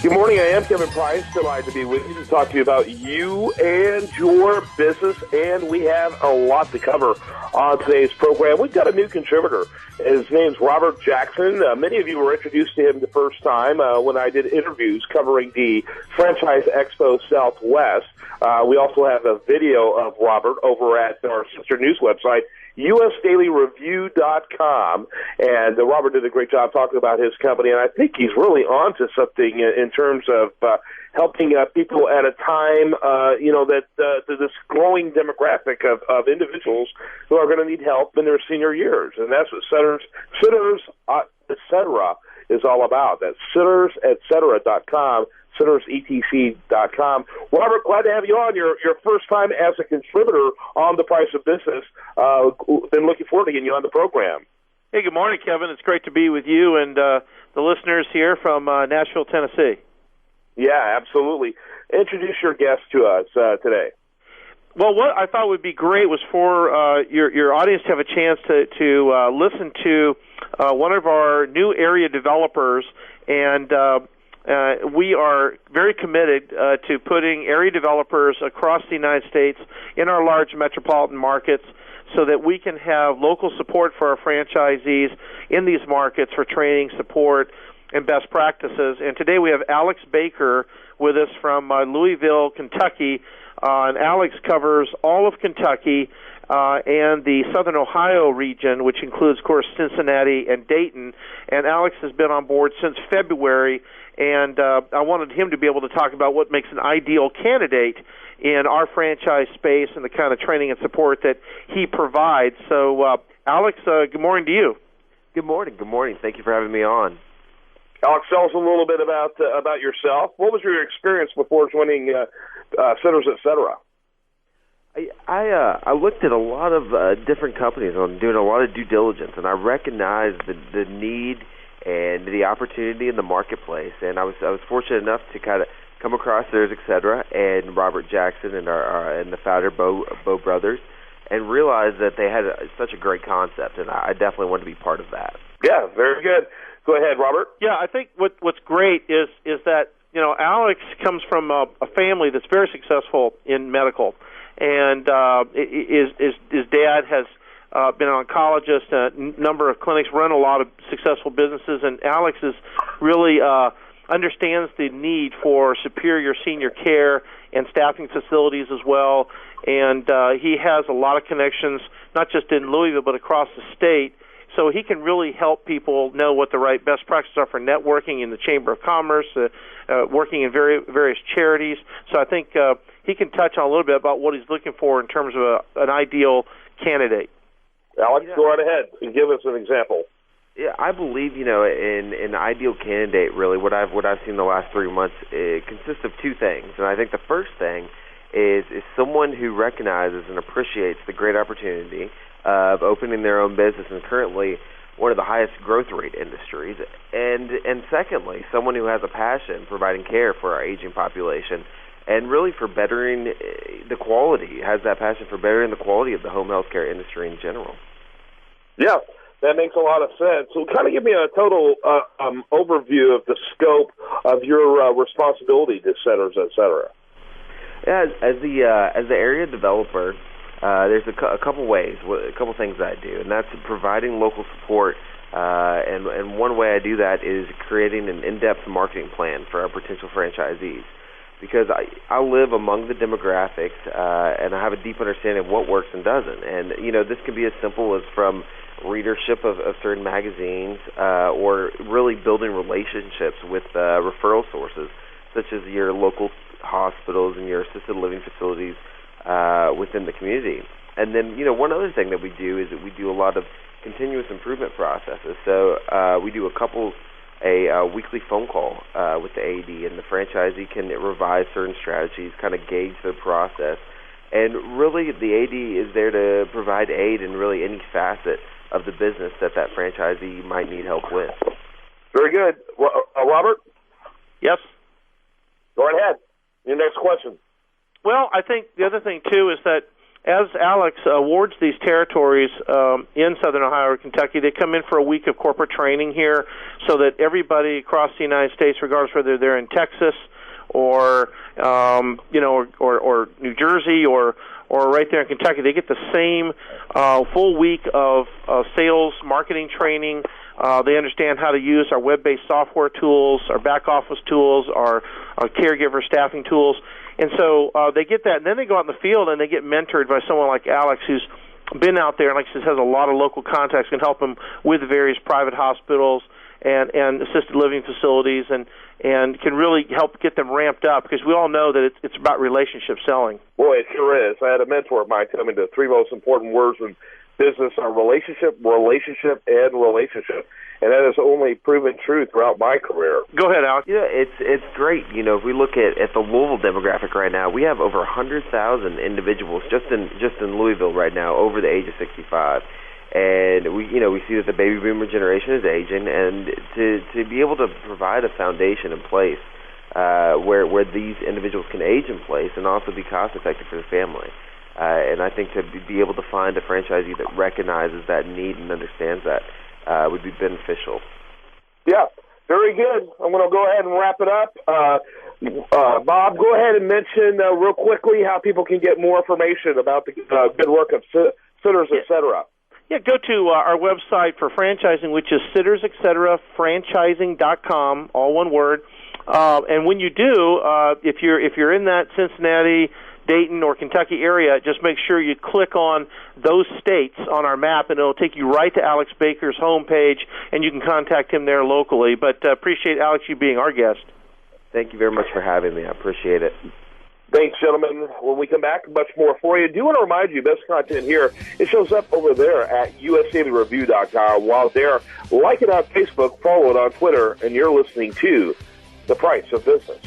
Good morning. I am Kevin Price. Delighted to be with you to talk to you about you and your business. And we have a lot to cover on today's program. We've got a new contributor. His name's Robert Jackson. Many of you were introduced to him the first time when I did interviews covering the Franchise Expo Southwest. We also have a video of Robert over at our sister news website, USDailyReview.com, and Robert did a great job talking about his company, and I think he's really on to something in terms of helping people at a time, that this growing demographic of individuals who are going to need help in their senior years, and that's what Sitters Etc. is all about. That's SittersEtc.com. SittersEtc.com. Robert, glad to have you on. Your first time as a contributor on The Price of Business. Been looking forward to getting you on the program. Hey, good morning, Kevin. It's great to be with you and the listeners here from Nashville, Tennessee. Yeah, absolutely. Introduce your guest to us today. Well, what I thought would be great was for your audience to have a chance to listen to one of our new area developers, and we are very committed to putting area developers across the United States in our large metropolitan markets so that we can have local support for our franchisees in these markets for training, support, and best practices. And today we have Alex Baker with us from Louisville, Kentucky. And Alex covers all of Kentucky and the Southern Ohio region, which includes, of course, Cincinnati and Dayton. And Alex has been on board since February, and I wanted him to be able to talk about what makes an ideal candidate in our franchise space and the kind of training and support that he provides. So, Alex, good morning to you. Good morning. Good morning. Thank you for having me on. Alex, tell us a little bit about yourself. What was your experience before joining Sitters Etc.? I looked at a lot of different companies. I'm doing a lot of due diligence, and I recognized the need and the opportunity in the marketplace. And I was fortunate enough to kind of come across Sitters Etc. and Robert Jackson and and the founder Bo Brothers, and realized that they had such a great concept, and I definitely wanted to be part of that. Yeah, very good. Go ahead, Robert. Yeah, I think what's great is that Alex comes from a family that's very successful in medical, and his dad has been an oncologist, a number of clinics, run a lot of successful businesses, and Alex is really understands the need for superior senior care and staffing facilities as well, and he has a lot of connections, not just in Louisville but across the state. So he can really help people know what the right best practices are for networking in the Chamber of Commerce, working in various charities. So I think he can touch on a little bit about what he's looking for in terms of an ideal candidate. Alex, go right ahead and give us an example. Yeah, I believe in an ideal candidate. Really, what I've seen the last 3 months, it consists of two things, and I think the first thing is someone who recognizes and appreciates the great opportunity of opening their own business, and currently one of the highest growth rate industries. And secondly, someone who has a passion providing care for our aging population, and really for bettering the quality, has that passion for bettering the quality of the home health care industry in general. Yeah, that makes a lot of sense. So kind of give me a total overview of the scope of your responsibility to Sitters Etc. Yeah, as the area developer, there's a couple ways, a couple things that I do, and that's providing local support. And one way I do that is creating an in-depth marketing plan for our potential franchisees, because I live among the demographics, and I have a deep understanding of what works and doesn't. And this can be as simple as from readership of certain magazines, or really building relationships with referral sources, such as your local hospitals and your assisted living facilities within the community. And then, one other thing that we do is that we do a lot of continuous improvement processes. So we do a weekly phone call with the AD, and the franchisee can revise certain strategies, kind of gauge their process. And really, the AD is there to provide aid in really any facet of the business that franchisee might need help with. Very good. Robert? Yes? Go right ahead. Your next question. Well, I think the other thing, too, is that as Alex awards these territories in Southern Ohio or Kentucky, they come in for a week of corporate training here so that everybody across the United States, regardless whether they're in Texas or or New Jersey or right there in Kentucky, they get the same full week of sales, marketing training. They understand how to use our web-based software tools, our back-office tools, our caregiver staffing tools. And so they get that, and then they go out in the field and they get mentored by someone like Alex who's been out there and, like I said, has a lot of local contacts, can help them with various private hospitals and assisted living facilities and can really help get them ramped up, because we all know that it's about relationship selling. Boy, it sure is. I had a mentor of mine tell me the three most important words in business are relationship, relationship, and relationship. And that has only proven true throughout my career. Go ahead, Alex. Yeah, it's great. If we look at the Louisville demographic right now, we have over 100,000 individuals just in Louisville right now over the age of 65. And we see that the baby boomer generation is aging, and to be able to provide a foundation in place where these individuals can age in place and also be cost effective for the family. And I think to be able to find a franchisee that recognizes that need and understands that would be beneficial. Yeah, very good. I'm going to go ahead and wrap it up. Bob, go ahead and mention real quickly how people can get more information about the good work of Sitters, et cetera. Yeah, go to our website for franchising, which is Sitters, et cetera, franchising.com, all one word. And when you do, if you're in that Cincinnati, Dayton, or Kentucky area, just make sure you click on those states on our map, and it'll take you right to Alex Baker's homepage, and you can contact him there locally. But appreciate, Alex, you being our guest. Thank you very much for having me. I appreciate it. Thanks, gentlemen. When we come back, much more for you. Do want to remind you, best content here, it shows up over there at USAReview.com. While there, like it on Facebook, follow it on Twitter, and you're listening to The Price of Business.